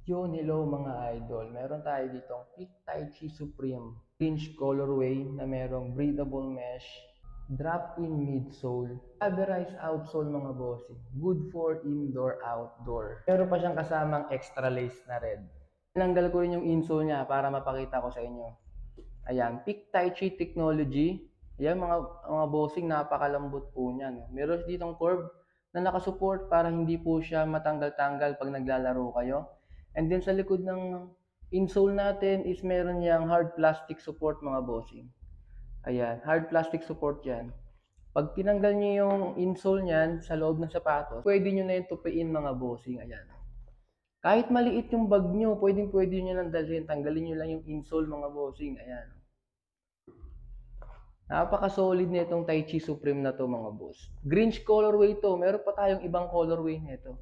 Yun, hello mga idol. Meron tayo ditong Peak Tai Chi Supreme Hinge colorway na merong breathable mesh, drop-in midsole, rubberized outsole mga bossing. Good for indoor, outdoor. Meron pa siyang kasamang extra lace na red. Tinanggal ko rin yung insole niya para mapakita ko sa inyo. Ayan, Peak Tai Chi Technology. Ayan mga bossing, napakalambot po niya. No? Meron ditong curve na nakasupport para hindi po siya matanggal-tanggal pag naglalaro kayo. And then sa likod ng insole natin is meron niyang hard plastic support mga bossing. Ayan, hard plastic support yan. Pag tinanggal niyo yung insole niyan sa loob ng sapatos, pwede niyo na yung tupiin mga bossing. Ayan. Kahit maliit yung bag nyo, pwede nyo nang dalhin. Tanggalin nyo lang yung insole mga bossing. Ayan. Napaka-solid na itong Tai Chi Supreme na to mga boss. Greenish colorway to. Meron pa tayong ibang colorway nito.